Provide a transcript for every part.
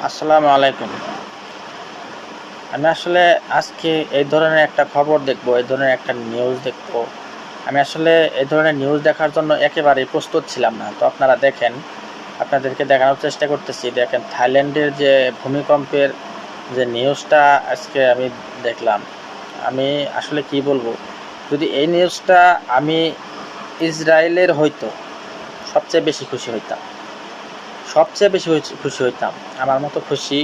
আসসালামু আলাইকুম। আমি আসলে আজকে এই ধরনের একটা খবর দেখব, এই ধরনের একটা নিউজ দেখব। আমি আসলে এই ধরনের নিউজ দেখার জন্য একেবারেই প্রস্তুত ছিলাম না। তো আপনারা দেখেন, আপনাদেরকে দেখানোর চেষ্টা করতেছি। দেখেন, থাইল্যান্ডের যে ভূমিকম্পের যে নিউজটা আজকে আমি দেখলাম, আমি আসলে কি বলবো, যদি এই নিউজটা আমি ইসরায়েলের হইতো, সবচেয়ে বেশি খুশি হইতাম। সবচেয়ে বেশি খুশি হইতাম। আমার মতো খুশি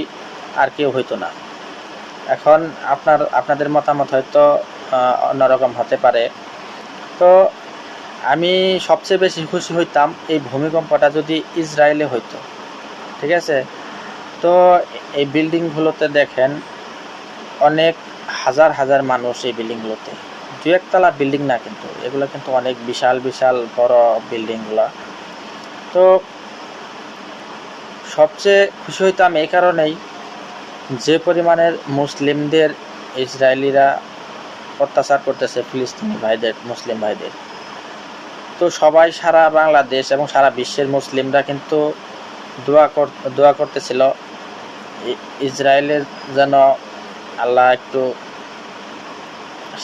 আর কেউ হইতো না। এখন আপনাদের মতামত হয়তো অন্যরকম হতে পারে। তো আমি সবচেয়ে বেশি খুশি হইতাম এই ভূমিকম্পটা যদি ইসরায়েলে হইতো। ঠিক আছে? তো এই বিল্ডিংগুলোতে দেখেন, অনেক হাজার হাজার মানুষ এই বিল্ডিংগুলোতে। দু একতলা বিল্ডিং না, কিন্তু এগুলো কিন্তু অনেক বিশাল বিশাল বড় বিল্ডিংগুলো। তো সবচেয়ে খুশি হইতাম এই কারণেই, যে পরিমাণের মুসলিমদের ইসরায়েলিরা অত্যাচার করতেছে ফিলিস্তিনি ভাইদের, মুসলিম ভাইদের। তো সবাই, সারা বাংলাদেশ এবং সারা বিশ্বের মুসলিমরা কিন্তু দোয়া করতেছিল ইসরায়েলের যেন আল্লাহ একটু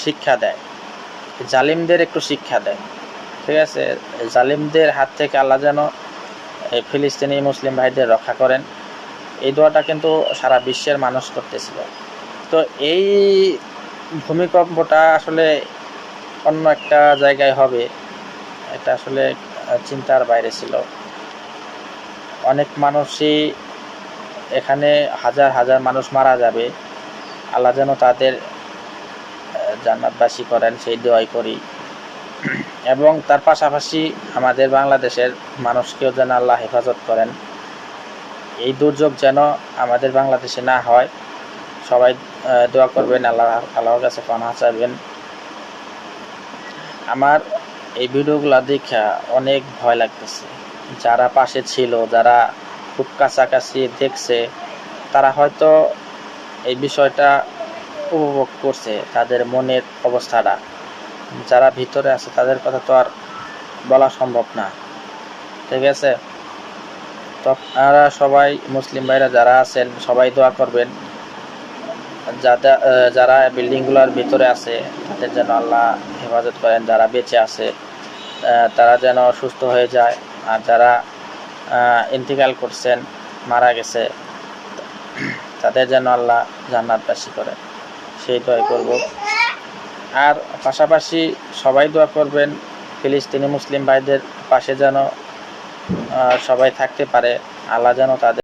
শিক্ষা দেয়, জালিমদের একটু শিক্ষা দেয়। ঠিক আছে? জালিমদের হাত থেকে আল্লাহ যেন এই ফিলিস্তিনি মুসলিম ভাইদের রক্ষা করেন। এই দোয়াটা কিন্তু সারা বিশ্বের মানুষ করতেছিল। তো এই ভূমিকম্পটা আসলে অন্য একটা জায়গায় হবে, এটা আসলে চিন্তার বাইরে ছিল। অনেক মানুষই এখানে, হাজার হাজার মানুষ মারা যাবে। আল্লাহ যেন তাদের জান্নাতবাসী করেন, সেই দোয়াই করি। এবং তার পাশাপাশি আমাদের বাংলাদেশের মানুষকেও যেন আল্লাহ হেফাজত করেন। এই দুর্যোগ যেন আমাদের বাংলাদেশে না হয়। সবাই দোয়া করবেন, আল্লাহর কাছে পানাহ চাইবেন। আমার এই ভিডিওগুলো দেখা অনেক ভয় লাগতেছে। যারা পাশে ছিল, যারা খুব কাছাকাছি দেখছে, তারা হয়তো এই বিষয়টা উপভোগ করছে, তাদের মনের অবস্থাটা। যারা ভিতরে আছে তাদের কথা তো আর বলা সম্ভব না। ঠিক আছে? তো আপনারা সবাই, মুসলিম ভাইরা যারা আছেন, সবাই দোয়া করবেন যারা বিল্ডিংগুলোর ভিতরে আছে তাদের যেন আল্লাহ হেফাজত করেন। যারা বেঁচে আছে তারা যেন সুস্থ হয়ে যায়। আর যারা ইন্তেকাল করছেন, মারা গেছে, তাদের যেন আল্লাহ জান্নাতবাসী করেন, সেই দোয়া করব। আর পাশাপাশি সবাই দোয়া করবেন ফিলিস্তিনি মুসলিম ভাইদের পাশে যেন সবাই থাকতে পারে। আল্লাহ যেন তাদের